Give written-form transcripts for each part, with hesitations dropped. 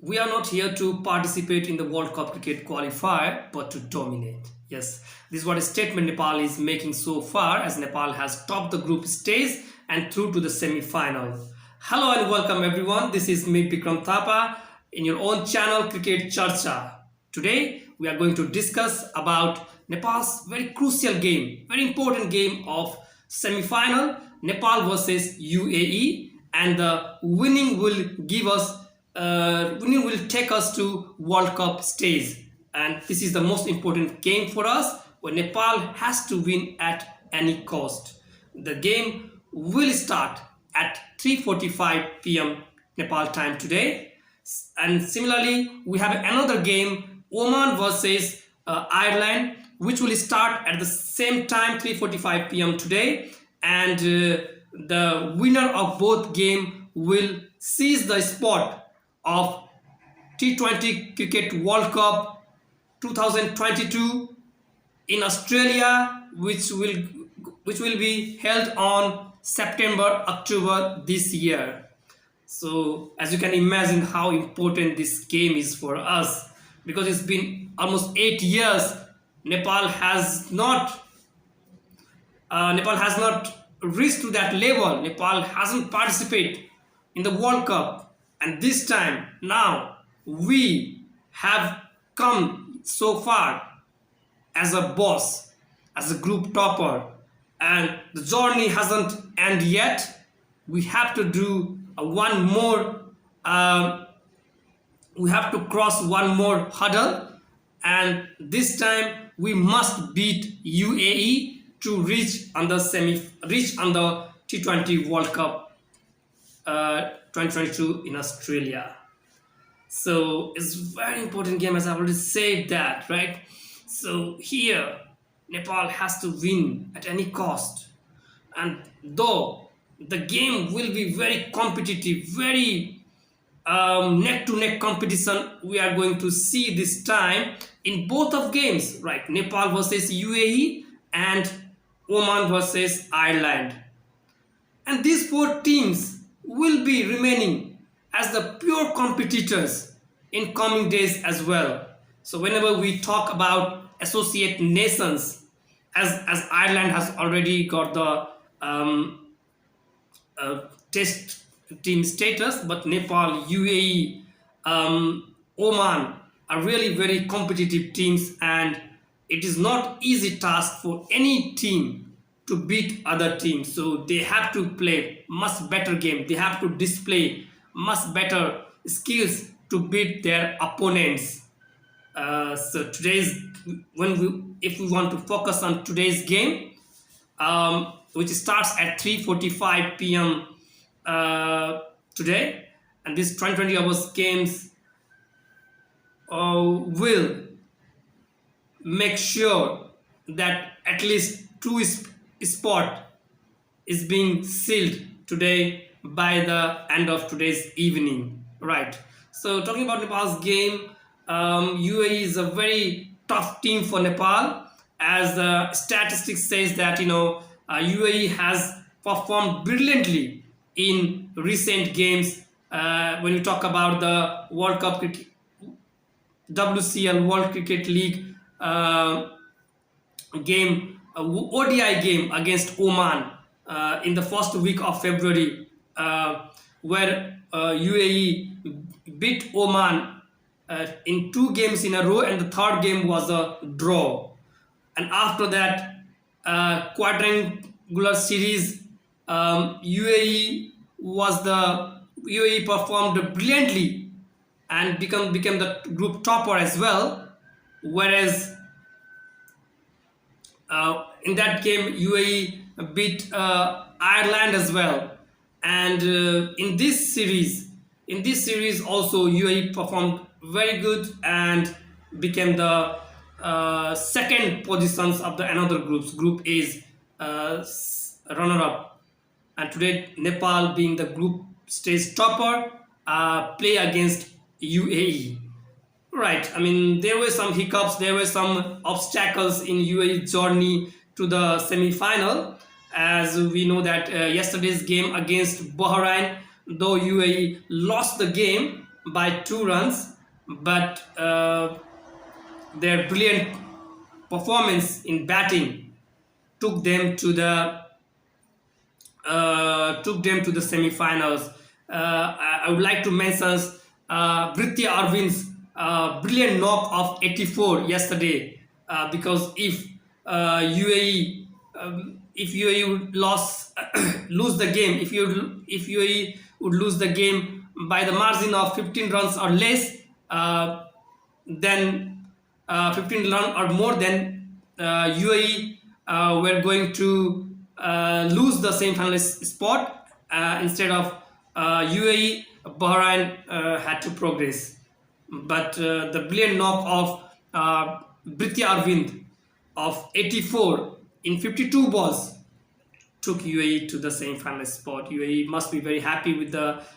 We are not here to participate in the World Cup cricket qualifier, but to dominate. Yes, this is what a statement Nepal is making so far, as Nepal has topped the group stage and through to the semi-final. Hello and welcome everyone. This is me Bikram Thapa in your own channel Cricket Charcha. Today we are going to discuss about Nepal's very crucial game, very important game of semi-final, Nepal versus UAE, and the winning will give us winning will take us to World Cup stage, and this is the most important game for us, where Nepal has to win at any cost. The game will start at 3:45 p.m. Nepal time today, and similarly we have another game, Oman versus Ireland, which will start at the same time, 3:45 p.m. today, and the winner of both game will seize the spot of T20 Cricket World Cup 2022 in Australia, which will be held on September-October this year. So as you can imagine how important this game is for us, because it's been almost 8 years Nepal has not reached to that level. Nepal hasn't participated in the World Cup, and this time now we have come so far as a boss, as a group topper, and the journey hasn't ended yet. We have to do one more we have to cross one more hurdle, and this time we must beat UAE to reach on the T20 World Cup 2022 in Australia. So it's a very important game, as I've already said that, right? So here Nepal has to win at any cost, and though the game will be very competitive, very neck to neck competition we are going to see this time in both of games, right? Nepal versus UAE and Oman versus Ireland, and these four teams will be remaining as the pure competitors in coming days as well. So whenever we talk about associate nations, as Ireland has already got the test team status, but Nepal, UAE, Oman are really very competitive teams, and it is not easy task for any team to beat other teams. So they have to play much better game, they have to display much better skills to beat their opponents. So today's if we want to focus on today's game, which starts at 3:45 p.m. Today, and this 2020 hours games will make sure that at least two spot is being sealed today by the end of today's evening, right? So talking about Nepal's game, UAE is a very tough team for Nepal, as the statistics says that UAE has performed brilliantly in recent games. When you talk about the World Cup cricket, WCL World Cricket League game, ODI game against Oman in the first week of February, where UAE beat Oman in 2 games in a row, and the third game was a draw. And after that quadrangular series, UAE performed brilliantly and became the group topper as well, whereas in that game UAE beat Ireland as well. And in this series also UAE performed very good and became the second positions of the another group A's runner up. And today Nepal, being the group stage topper, play against UAE. Right, I mean, there were some hiccups, there were some obstacles in UAE journey to the semi-final, as we know that yesterday's game against Bahrain, though UAE lost the game, by 2 runs, but their brilliant performance in batting took them to the semi-finals. I would like to mention Britya Arvind's brilliant knock of 84 yesterday. Because UAE if UAE would lose the game, if UAE would lose the game by the margin of 15 runs or less, then 15 run or more, then UAE were going to lose the semi-finalist spot. Instead of UAE, Bahrain had to progress. But the brilliant knock of Britya Arvind of 84 in 52 balls took UAE to the semi-final spot. UAE must be very happy with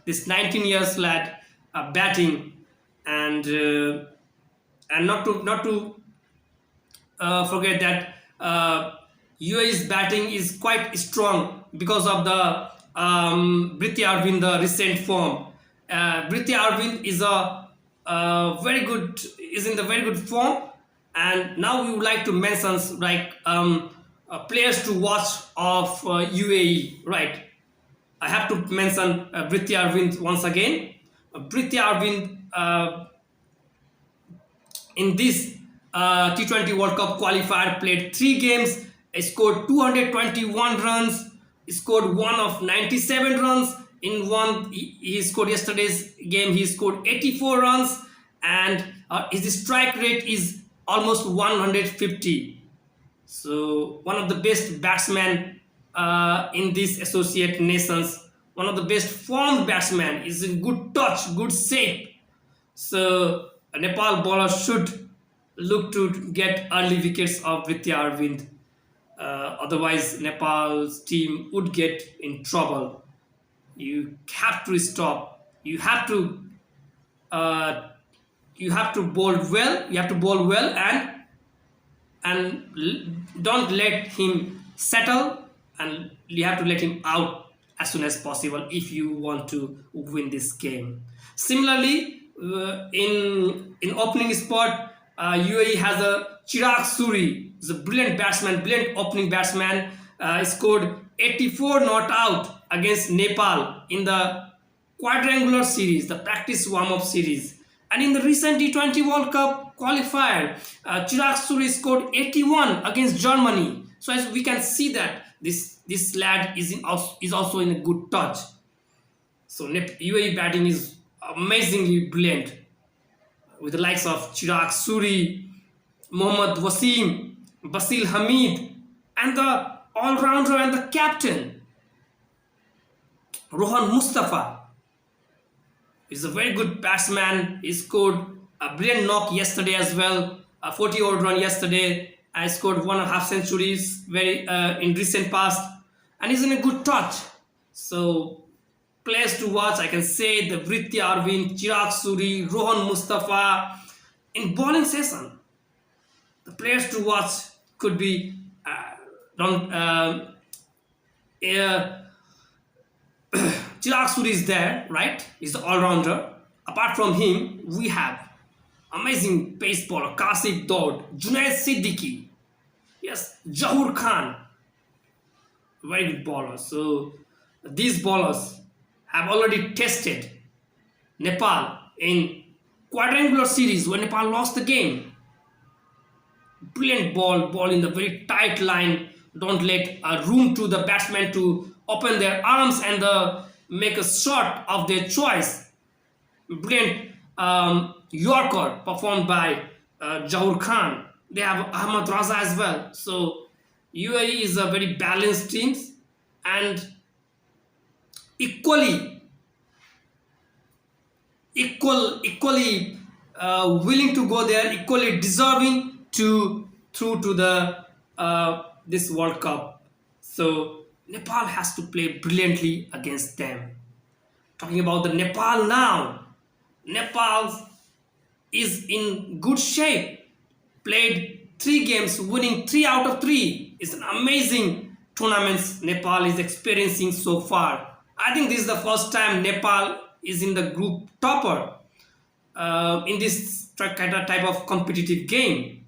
this 19 years lad batting, and not to forget that UAE's batting is quite strong because of the Britya Arvind, the recent form. Britya Arvind is in the very good form, and now we would like to mention like players to watch of UAE, right? I have to mention Britya Arvind once again. Britya Arvind in this T20 World Cup qualifier played 3 games, scored 221 runs, scored one of 97 runs. In one, he scored yesterday's game, he scored 84 runs, and his strike rate is almost 150. So one of the best batsmen in these associate nations, one of the best formed batsmen, is in good touch, good shape. So a Nepal bowler should look to get early wickets of Britya Arvind. Otherwise, Nepal's team would get in trouble. You have to stop. You have to bowl well. You have to bowl well, and don't let him settle, and you have to let him out as soon as possible if you want to win this game. Similarly, in opening spot, UAE has a Chirag Suri. He's a brilliant batsman, brilliant opening batsman. Scored 84 not out against Nepal in the quadrangular series, the practice warm-up series. And in the recent T20 World Cup qualifier, Chirag Suri scored 81 against Germany. So as we can see that this lad is also in a good touch. So UAE batting is amazingly brilliant, with the likes of Chirag Suri, Mohammad Wasim, Basil Hamid, and the all-rounder and the captain, Rohan Mustafa. He's a very good batsman. He scored a brilliant knock yesterday as well, a 40-odd run yesterday. I scored 1.5 centuries in recent past, and he's in a good touch. So players to watch, I can say the Britya Arvind, Chirag Suri, Rohan Mustafa. In bowling session, the players to watch could be Chirag Suri is there, right? He's the all-rounder. Apart from him, we have amazing pace bowler Kasif Daud, Junaid Siddiqui, yes, Jahur Khan, very good bowler. So these bowlers have already tested Nepal in quadrangular series when Nepal lost the game. Brilliant ball in the very tight line. Don't let room to the batsman to open their arms and make a shot of their choice. Brilliant Yorker performed by Jahur Khan. They have Ahmad Raza as well. So UAE is a very balanced team, and equally willing to go there, equally deserving to through to the this World Cup. So Nepal has to play brilliantly against them. Talking about the Nepal now, Nepal is in good shape. Played 3 games, winning 3 out of 3. It's an amazing tournament Nepal is experiencing so far. I think this is the first time Nepal is in the group topper. in this type of competitive game.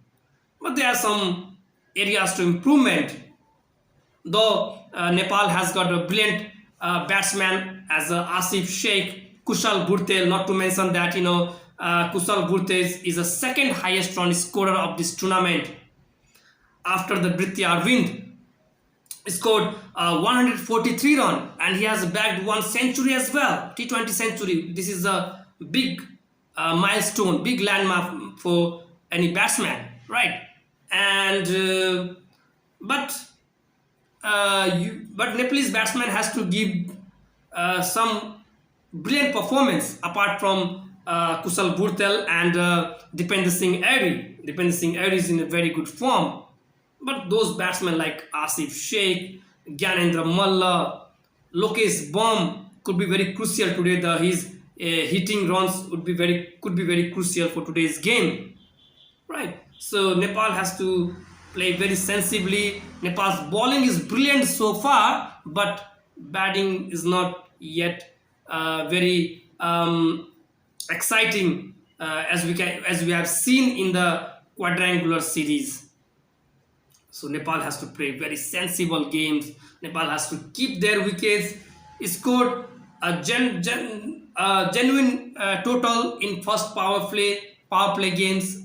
But there are some areas to improvement. Though Nepal has got a brilliant batsman as Asif Sheikh, Kushal Bhurtel, not to mention that Kushal Bhurtel is the second highest run scorer of this tournament after the Britya Arvind scored 143 run, and he has bagged one century as well, T20 century. This is a big milestone, big landmark for any batsman, right? And but but Nepalese batsman has to give some brilliant performance apart from Kushal Bhurtel and Dipender Singh Airy. Dipender Singh Airy is in a very good form, but those batsmen like Asif Sheikh, Gyanendra Malla, Lokesh Baum could be very crucial today. His hitting runs could be very crucial for today's game, right? So Nepal has to play very sensibly. Nepal's bowling is brilliant so far, but batting is not yet very exciting as we have seen in the quadrangular series. So Nepal has to play very sensible games. Nepal has to keep their wickets. He scored a genuine total in first power play games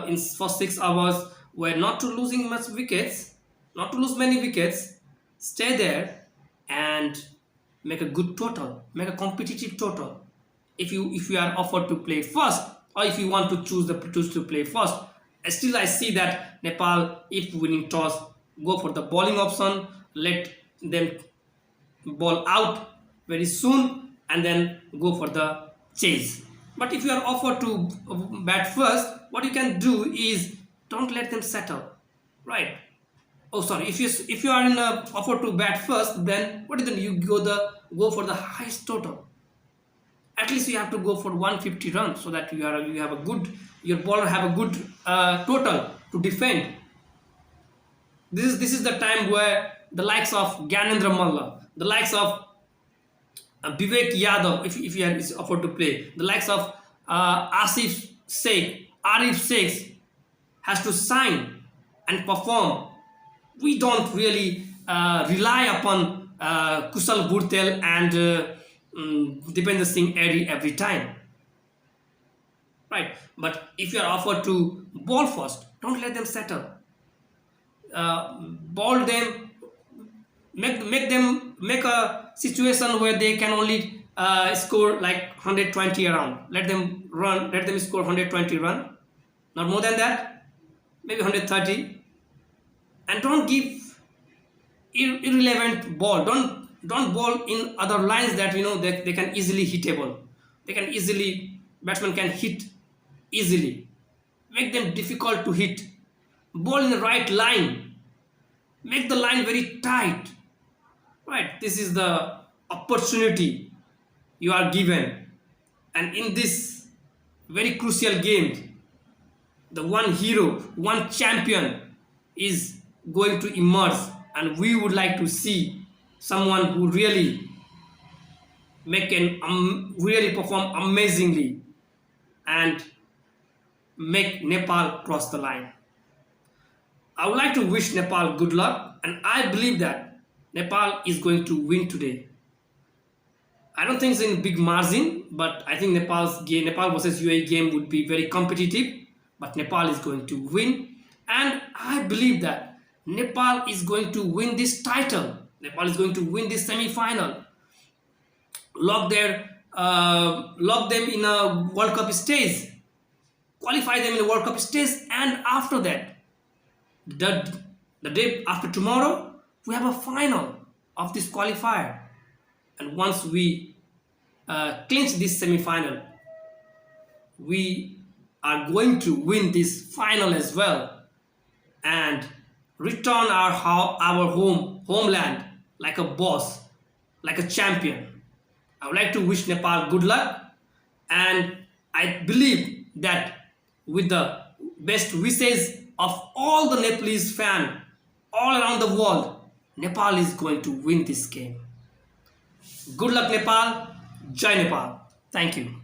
in first 6 hours. Were not to losing much wickets, not to lose many wickets. Stay there and make a good total, make a competitive total. If you are offered to play first, or if you want to choose to play first, still I see that Nepal, if winning toss, go for the bowling option, let them ball out very soon and then go for the chase. But if you are offered to bat first, what you can do is don't let them settle, right? Oh, sorry. If you are in a offer to bat first, then what is then you go for the highest total. At least you have to go for 150 runs so that your bowler have a good total to defend. This is the time where the likes of Gyanendra Malla, the likes of Vivek Yadav, if he is offered to play, the likes of Asif Sheikh, Arif Sheikh has to sign and perform. We don't really rely upon Kushal Bhurtel and Dipender Singh Airy every time, right? But if you are offered to bowl first, don't let them settle. Bowl them, make a situation where they can only score like 120 around. Let them score 120 run, not more than that, maybe 130, and don't give irrelevant ball. Don't bowl in other lines that they can easily hittable. Batsmen can hit easily. Make them difficult to hit. Bowl in the right line. Make the line very tight. Right. This is the opportunity you are given. And in this very crucial game, the one hero, one champion is going to emerge, and we would like to see someone who really really perform amazingly and make Nepal cross the line. I would like to wish Nepal good luck, and I believe that Nepal is going to win today. I don't think it's in big margin, but I think Nepal versus UAE game would be very competitive, but Nepal is going to win, and I believe that Nepal is going to win this title. Nepal is going to win this semi-final. Lock them in a World Cup stage, qualify them in a World Cup stage, and after that, the day after tomorrow, we have a final of this qualifier. And once we clinch this semi-final, we are going to win this final as well and return our homeland like a boss, like a champion. I would like to wish Nepal good luck, and I believe that with the best wishes of all the Nepalese fans all around the world, Nepal is going to win this game. Good luck, Nepal. Jai Nepal. Thank you.